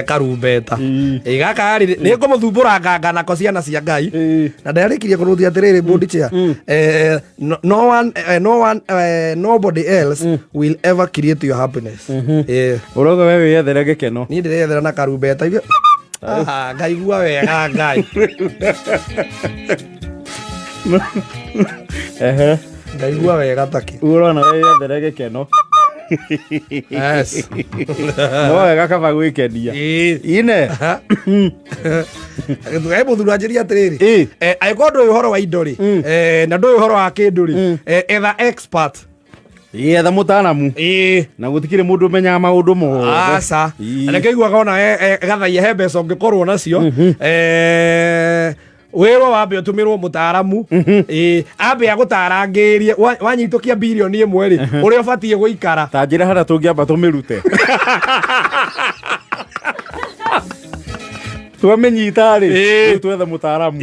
karumbeta gaka rĩ nĩ ngũmũthumbũra nganga ko ciana cia Ngai na ndarĩkirie kũrũthia atĩrĩrĩ bũndi chia nobody else will ever create your happiness. Ũroga wewe wĩyethere gĩkeno. Niĩ ndĩreyethera na karumbeta ngaigua wega Ngai. Ngaigua wega taki. Ũrona wĩyethere gĩkeno. Yes. No wega kaba gwĩkenia. Ine. Ngai mũthuri anjĩria atĩrĩrĩ angĩkorwo ndũĩ ũhoro wa indo rĩ na ndũĩ ũhoro wa kĩndũ rĩ etha expert. Etha mũtaaramu. Na gũtikĩrĩ mũndũ ũmenyaga maũndũ mothe. Aca. Reke iguaga ona gathaia he mbeca ũngĩkorwo nacio wĩrwo wambe ũtũmĩrwo mũtaaramu ambe agũtarangĩrie wanyitũkia bilioni 1 rĩ ũrĩa ũbatiĩ gũikara. Ta njĩra harĩa tũngĩamba tũmĩrute. Twamenyita rĩ twethe mũtaaramu.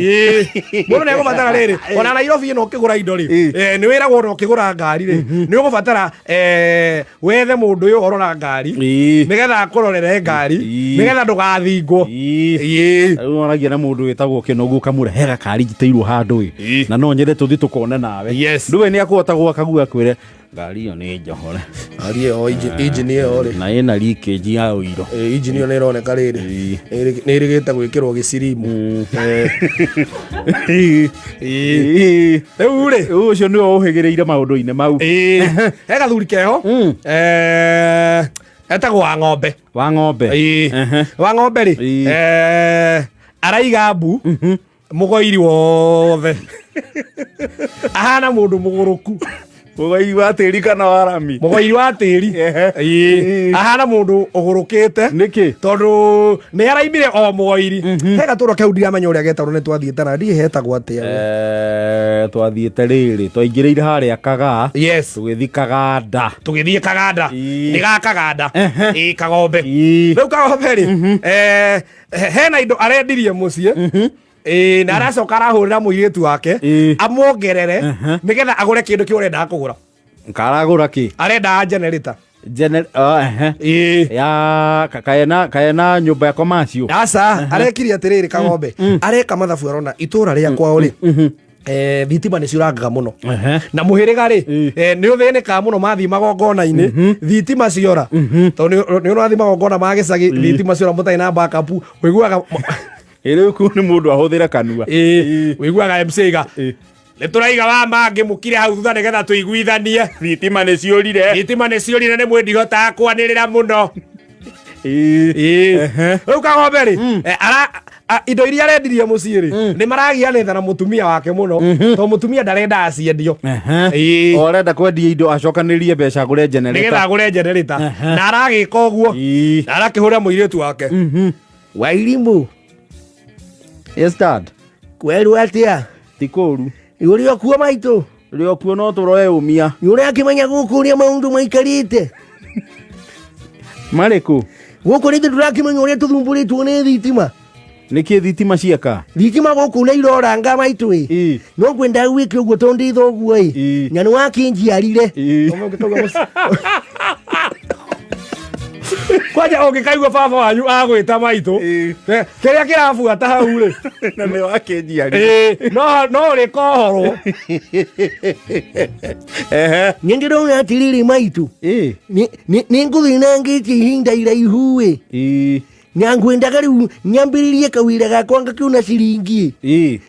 Mũndũ nĩ egũbatara rĩrĩ ona Nairobi ĩno ũkĩgũra indo rĩ nĩ wĩragwo ona ũkĩgũra ngari rĩ nĩ ũgũbatara wethe mũndũ ũyũ ũhoro na ngari nĩgetha akũrorere ngari nĩgetha ndũgathingwo. Rĩu waragia na mũndũ wĩtagwo Kĩnogu ũkamũrehe gakari njitĩirwo handũ na no nyende tũthiĩ tũkone nawe. Ndũwe nĩ akũhota gwaka gwakũĩre ngari ĩyo nĩ njohore. Ngari ĩyo engine ĩyo rĩ na ĩna leakage ya ũiro. Engine ĩyo nĩ ĩroneka rĩrĩ nĩ ĩrĩgĩte gwĩkĩrwo gĩcirimu. Rĩu rĩ ũcio nĩwe ũhĩgĩrĩire maũndũ-inĩ mau. He gathuri keho etagwo Wang'ombe. Wang'ombe rĩ araiga mbu mũgoiri wothe ahana mũndũ mũgũrũku. Mũgoiri wa tĩri kana wa rami? Mũgoiri wa tĩri. Ahana mũndũ ũgũrũkĩte nĩkĩ tondũ nĩ araimire o mũgoiri. He gatũra kau ndiramenya ũrĩa getagwo nĩ twathiĩte na ndiĩ hetagwo atĩa. Twathiĩte rĩrĩ twaingĩrĩire harĩa Kagaa. Tũgĩthiĩ Kaganda nĩ ga Kaganda Kagombe. Rĩu Kagombe rĩ hena indo arendirie mũciĩ na aracoka arahũrĩra mũirĩtu wake amuongerere nĩgetha agũre kĩndũ kĩu arendaga kũgũra. Karagũra kĩ? Arendaga generator. Ya kaena nyũmba ya komacio. Aca arekirie atĩrĩrĩ Kagombe areka mathabu arona itũra rĩa kwao rĩ thitima nĩ ciũrangaga mũno na mũhĩrĩga rĩ nĩ ũthĩnĩkaga mũno mathiĩ magongona-inĩ thitima ciora tondũ nĩ ũrathiĩ magongona ma gĩcagi thitima ciora mũtarĩ na backup wĩiguaga rĩu kũu nĩ mũndũ ahũthĩra kanua. Wĩiguaga MC iga nĩ tũraiga wa mangĩ mũkire hau thutha nĩgetha tũiguithanie. Thitima nĩ ciũrire nĩ mwĩndihotaga kwanĩrĩra mũno. Rĩu Kagombe rĩ indo iria arendirie mũciĩ rĩ nĩ maragianĩte na mũtumia wake mũno tondũ mũtumia ndarenda aciendio. Arenda kwendia indo acokanĩrie mbeca agũre generator nĩgetha agũre generator na aragĩka ũguo na arakĩhũrĩra mũirĩtu wake. Wairimũ. Yes dad. Kweru atĩa? Ti kũru. Ũrĩ okuo maitũ? Ũrĩ okuo no tũroe ũmia. Ũrĩa akĩmenya gũkũ ũrĩa maũndũ maikarĩte. Marĩkũ? Gũkũ rĩngĩ tũrakĩmenya ũrĩa tũthumbũrĩtwo nĩ thitima. Nĩkĩ thitima cieka? Thitima gũkũ nĩ iroranga maitũ ĩ. No ngwenda gwĩke ũguo tondũ ndĩ thoguo ĩ. Na nĩ wakĩnjiarire. Kwanja ũngĩkaigua baba wanyu agwĩta maitũ kĩrĩa kĩrabuata hau rĩ na nĩ wakĩnjiarire no ũrĩ kohorwo. Nĩ ndĩrona atĩrĩrĩ maitũ nĩ ngũthiĩ na ngĩtie ihinda iraihu ĩ na ngwendaga rĩu nyambĩrĩrie kawĩra gakwa ngakĩona ciringi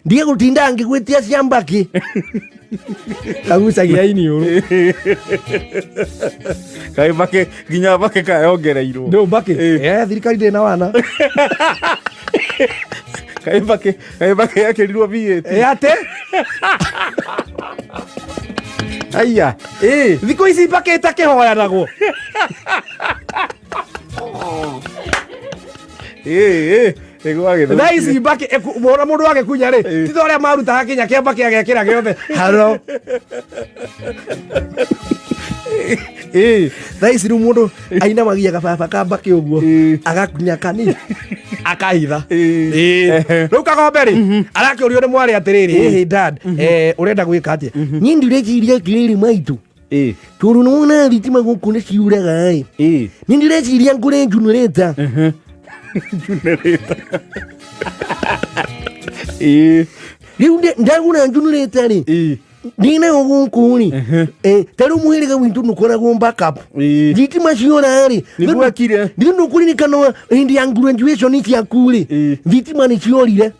ndige gũtinda ngĩgwĩtia ciambakĩ agucagia iniũrũ kaĩ mbakĩ nginya mbakĩ kayongereirwo no mbakĩ thirikari ndĩ na wana kaĩ mbakĩ yakĩrirwo VAT atĩ aya thikũ ici mbakĩ ĩtakĩhoyanagwo. Thaa ici mbakĩ mũndũ agĩkunya rĩ ti ta ũrĩa marutaga kinya kĩa mbakĩ agekĩra gĩothe haro. Thaa ici rĩu mũndũ ainamagia gababa ka mbakĩ ũguo agakunya kani akahitha. Rĩu Kagombe rĩ arakĩũrio nĩ mwarĩ atĩrĩrĩ dad ũrenda gwĩka atĩa? Niĩ ndireciria atĩrĩrĩ maitũ tondũ nĩ wona thitima gũkũ nĩ ciuraga ĩ nĩ ndireciria ngũre generator Generator. Riu ndagura generator ri Nina ogunkuni tari umuhirega wintu nukoragwo backup thitima ciorari niguo kire ndio kuririkana hindi ya graduation iciakuri thitima ni ciorire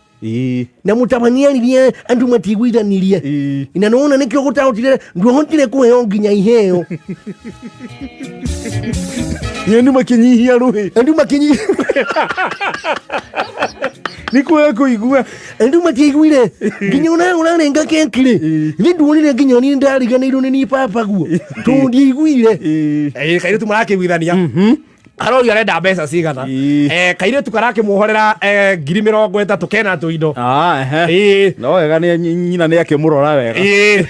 na mutabaniaririe andu matigwithanirie ina nona nikio gutautire nduhotire kuheo nginya iheo andu makinyihia ruhi andu makinyihia nikuo kuigua andu matiiguire nginya unarenga kekire nduonire nginya ni ndariganirwo ni papa guo tundiiguire kairitu marakigwithania arori arenda mbeca cigana kairitu karakimuhorera 30,000 kena tuindo no wega ni nyina ni akimurora wega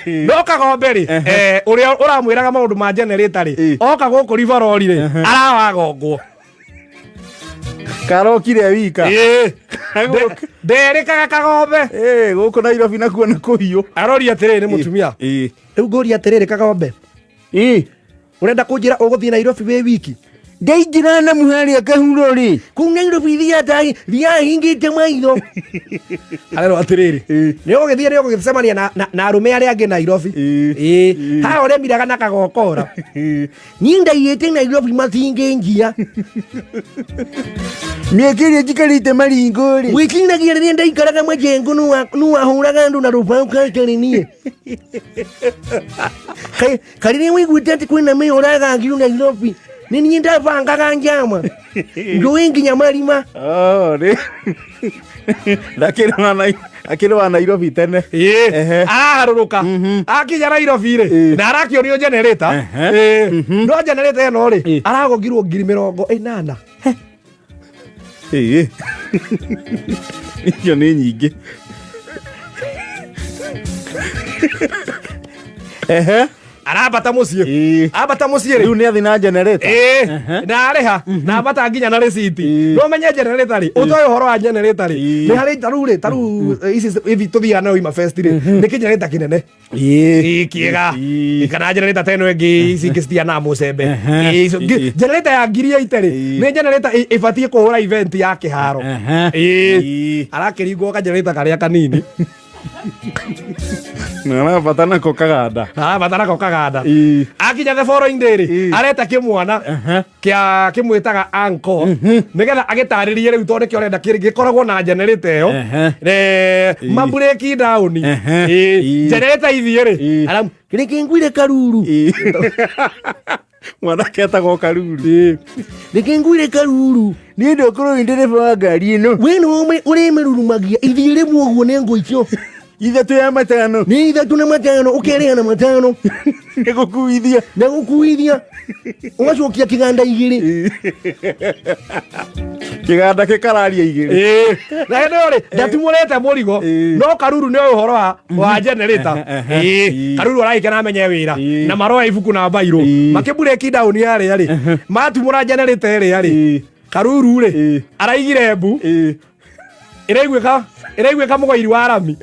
no kagombe ri uria uramwiraga maundu ma generator ri oka guku rivarori ri arawagongwo karokire wika nderikaga kagombe guku Nairobi nakuo ni kuhiu arori atiriri mutumia riu ngori atiriri kagombe urenda kunjira uguthie Nairobi we wiki ndaingira na muhari akahuro ri ku Nairobi thia hingite maitho arero atiriri ni ugithie ni ugicemania na arume aria angi Nairobi ha ore miraga na kagokora ni ndaiyete Nairobi mathinge njia miekire jikarite maringo ri wikinagia ri ndaikaraga majengo nu ahuraga andu na rupau kalteri nie kari wiguite ati kwina me oraga ngiru Nairobi nini ndavangaga njama nginya marima ri akirwa Nairobi tene araruruka akinya Nairobi ri na arakiorio generator no generator eno ri aragongirwo 80,000 iyo ni nyingi arabata mucie abata mucie riu ni athi na generator na areha na abata nginya na receipt no menye generator ri utoy horo wa generator ri ni hari taru ici tuthia na ima fest ri ni generator kinene kiega kana generator teno ngi ici ngistia na mucembe generator ya ngiri ite ri ni generator ibatie kuhura event ya kiharo arakiringwo ka generator karia kanini na batana ko kaganda batana ko kaganda akinya the following day ri areta kimwana kia kimwitaga anko nigetha agitaririe riu tonde kiorenda gikoragwo na generator yo mabureki down generator ithie ri aram kingwire karuru mwana ketagwo karuru ngwire karuru ni ndokoro ndereva wa ngari ino we no uri merurumagia ithie rimwe uguo ne ngoicio ithatu ya matano ni ithatu na matano ukerea na matano negukuithia ugacokia kiganda igiri kiganda kikararia igiri na ndore ndatumurete murigo no karuru ni uhoro wa generator karuru araikana amenye wira na maroa ibuku na bairo makibureki down yare ari matumura generator ere ari karuru ri araigire mbu iraigwika mugoiri wa rami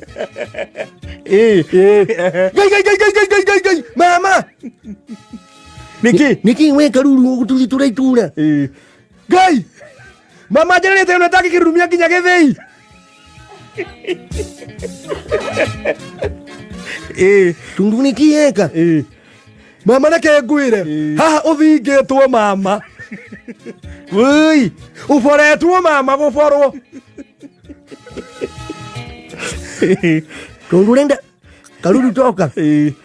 gai mama niki we karuru gutuzitura itura gai mama generator ino taki kirumia nginya githei tundu nikieka mama nake ngwire haha uthingetwo mama woi uforetwo mama guforwo tondu renda karuru toka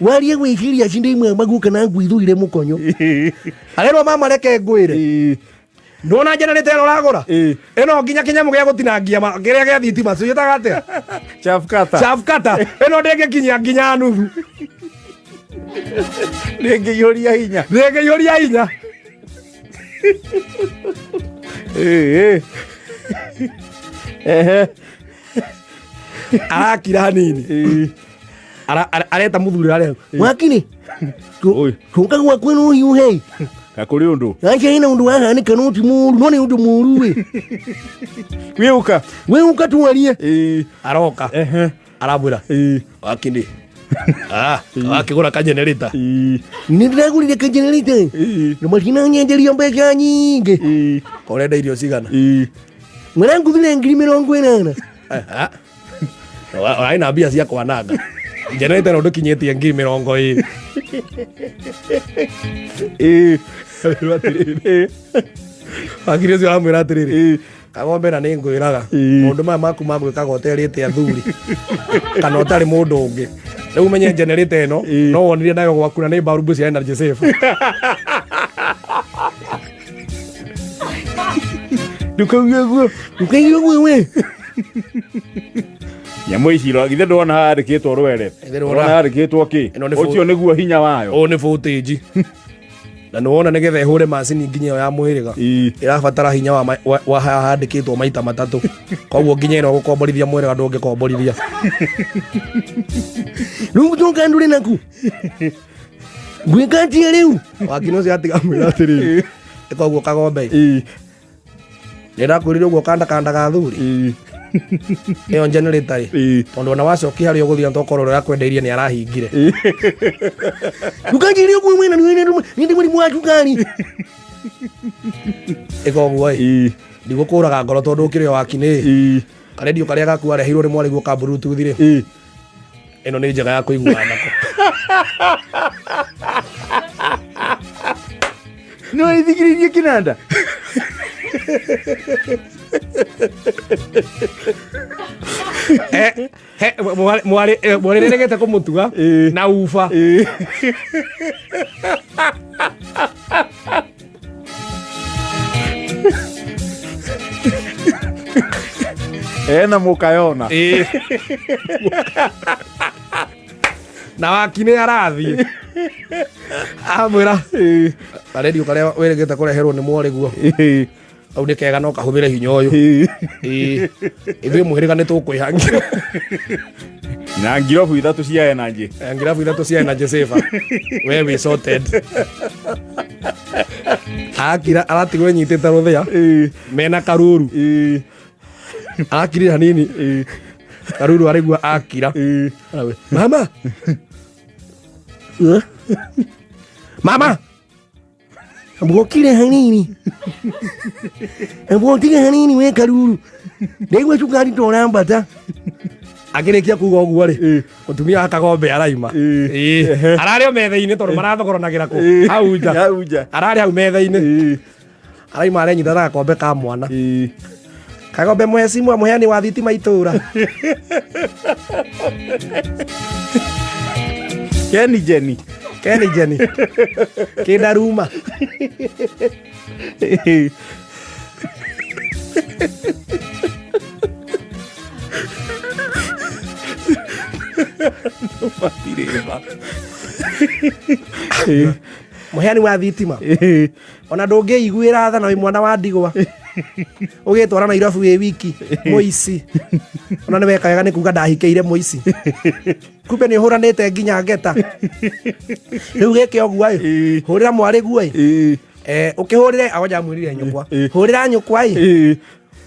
warie gwiciria cinde imwe maguka na ngwithuire mukonyo arero mama reke ngwire ndona generator eno ragura eno nginya kinyamu gia gutinangia kiria gia thitima cuyitaga atia chafkata eno ndenge kinya nginya nuthu ndenge yoria hinya arakira hanini areta muthuri aria mwakini kunga gwa kwenu hiu hei kakuri undu acha ina undu haha ni kanuti muru none undu muru we uka tuarie aroka arabura wakini akigura ka generator ni ndagurire ka generator no mashina nyenderia mbeca nyingi korenda irio cigana mwanangu vile ngiri 80. Ai na mbia cia kwananga generator no ndukinyetie ngiri 20. Akire cio amwira atiriri Kagombe na nĩ ngwĩraga maũndũ maya maku ma gwĩkaga ũterĩte athuri kana ũtarĩ mũndũ ũngĩ rĩu menye generator ĩno no wonirie nayo gwaku na nĩ mbarubu cia Energy Saver. Ndũkaigua guo we nyamũ ici githĩ ndona handĩkĩtwo rwere ndona handĩkĩtwo kĩ ũcio nĩguo hinya wayo ũũ nĩ voltage na nĩ wona nĩgetha ĩhũre macini nginya ĩyo ya mwĩrĩga ĩrabatara hinya wa handĩkĩtwo maita matatũ koguo nginya ĩno gũkomborithia mwĩrĩga ndũngĩkomborithia rĩu tũka ndũrĩ naku gwĩka atĩa rĩu wakino ũcio atiga mwĩra atĩrĩrĩ koguo Kagombe nĩndakwĩrire ũguo kandakandaga athuri ĩyo generator tondũ ona wacoki harĩa ũgũthiĩ tokorwo ũrĩa kwendeirie nĩ arahingire ndũkanjĩre ũguo mwena nĩ mũrimũ wa cukari ĩkoguo ndigũkũraga ngoro tondũ ũkĩrĩ wakinĩ karedio karĩa gaku areheirwo nĩ mwarĩguo ka bluetooth rĩ ĩno nĩ njega ya kũiguana nako no ithikiririe kinanda mwari regete kumutuga na ufa na mukayona na wakine arathie amwira radio karia weregete kureherwo ni mwariguo au nĩ kega no kahũthĩre hinya ũyũ ithuĩ mũhĩrĩga nĩ tũkwĩhangira na ngirobu 3 cia Energy ngirobu 3 cia Energy Saver we we sorted akira aratigwo nyitĩte rũthĩa mena karuru akirire hanini karuru arigua akira mama mama mbokire hanini mbokire hanini we karuru ndegwe cukari torambata akirikia kuga ũguo rĩ mũtumia wa Kagombe araima ararĩ o metha-inĩ tondũ marathogoranagĩra kũ hau nja ararĩ hau metha-inĩ araima arenyita na gakombe ka mwana Kagombe mwecimu mũheani wa thitima itũra Kenny Jenny Kindaruma mũheani wa thitima ona ndũngĩiguĩra tha na wĩ mwana wa ndigwa ũgĩtwara Nairobi wĩ wiki mũici ona nĩ weka wega nĩ kuga ndahikĩire mũici kumbe nĩ ũhũranĩte nginya ngeta rĩu gĩke ũguo hũrĩra mwarĩguo ũkĩhũrĩre agoja mwĩrire nyũkwa hũrĩra nyũkwa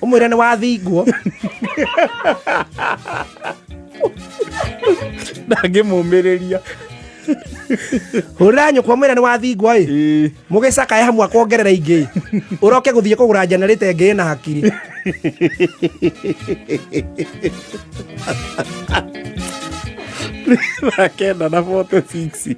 ũmwĩre nĩ wathingwo ndangĩmũmĩrĩria hũrĩra nyũkwa mwĩre nĩ wathingwo mũgĩcakae hamwe akongerera ingĩ ũroke gũthiĩ kũgũra generator ĩngĩ na hakiri Kenda na 46